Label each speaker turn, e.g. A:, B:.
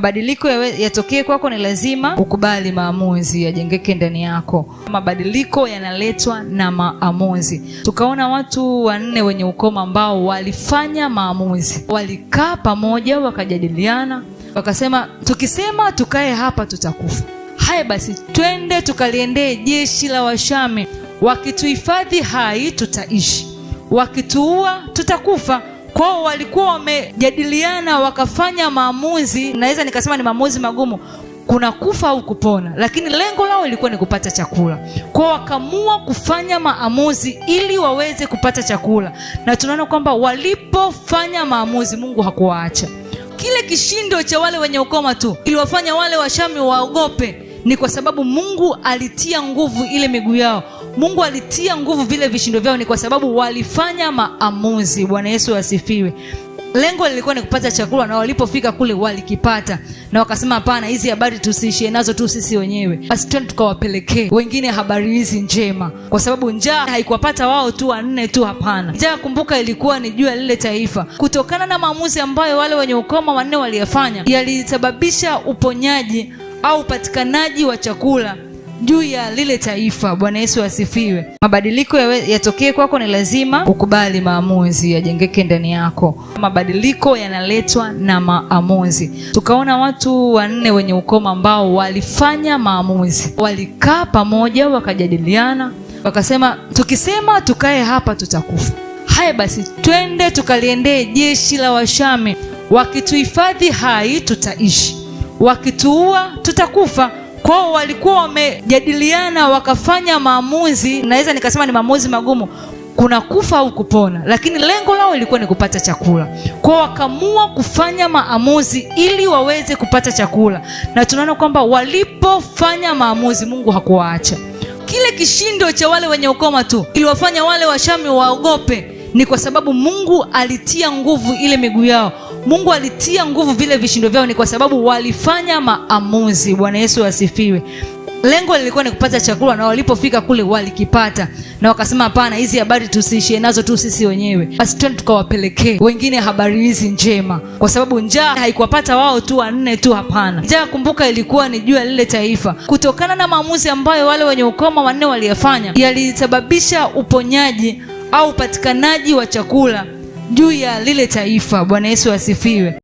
A: Mabadiliko yatokee kwako, ni lazima ukubali maamuzi yajengeke ndani yako. Mabadiliko yanaletwa na maamuzi. Tukaona watu 4 wenye ukoma ambao walifanya maamuzi, walikaa pamoja, wakajadiliana, wakasema tukisema tukae hapa tutakufa. Haya basi, twende tukaliendee jeshi la Washami. Wakituhifadhi hai tutaishi, wakituua tutakufa. Kwao walikuwa wamejadiliana, wakafanya maamuzi. Naweza nikasema ni maamuzi magumu, kuna kufa au kupona, lakini lengo lao ilikuwa ni kupata chakula. Kwao wakaamua kufanya maamuzi ili waweze kupata chakula, na tunaona kwamba walipofanya maamuzi Mungu hakuwaacha. Kile kishindo cha wale wenye ukoma tu iliwafanya wale Washami waogope, ni kwa sababu Mungu alitia nguvu ile miguu yao. Mungu alitia nguvu vile vishindo vyao, ni kwa sababu walifanya maamuzi. Bwana Yesu asifiwe. Lengo lilikuwa ni kupata chakula, na walipofika kule walikipata, na wakasema hapana, hizi habari tusiishie nazo tu sisi wenyewe, basi twende tukawapelekee wengine habari hizi njema, kwa sababu njaa haikuwapata wao tu 4 tu, hapana. Njaa, kumbuka, ilikuwa ni juu ya lile taifa. Kutokana na maamuzi ambayo wale wenye ukoma 4 waliyafanya, yalisababisha uponyaji au upatikanaji wa chakula juu ya lile taifa. Bwana Yesu asifiwe. Mabadiliko yatokee kwako, ni lazima ukubali maamuzi yajengeke ndani yako. Mabadiliko yanaletwa na maamuzi. Tukaona watu 4 wenye ukoma ambao walifanya maamuzi, walikaa pamoja, wakajadiliana, wakasema tukisema tukae hapa tutakufa. Haya basi, twende tukaliendee jeshi la Washami. Wakituhifadhi hai tutaishi, wakituua tutakufa. Kwao walikuwa wamejadiliana, wakafanya maamuzi. Naweza nikasema ni maamuzi magumu, kuna kufa au kupona, lakini lengo lao ilikuwa ni kupata chakula. Kwao wakaamua kufanya maamuzi ili waweze kupata chakula, na tunaona kwamba walipofanya maamuzi Mungu hakuwaacha. Kile kishindo cha wale wenye ukoma tu iliwafanya wale Washami waogope, ni kwa sababu Mungu alitia nguvu ile miguu yao. Mungu alitia nguvu vile vishindo vyao, ni kwa sababu walifanya maamuzi. Bwana Yesu asifiwe. Lengo lilikuwa ni kupata chakula, na walipofika kule walikipata, na wakasema hapana, hizi habari tusiishie nazo tu sisi wenyewe, basi twende tukawapelekee wengine habari hizi njema, kwa sababu njaa haikuwapata wao tu 4 tu, hapana. Njaa, kumbuka, ilikuwa ni juu ya lile taifa. Kutokana na maamuzi ambayo wale wenye ukoma 4 waliyafanya, yalisababisha uponyaji au upatikanaji wa chakula juu ya lile taifa. Bwana Yesu asifiwe.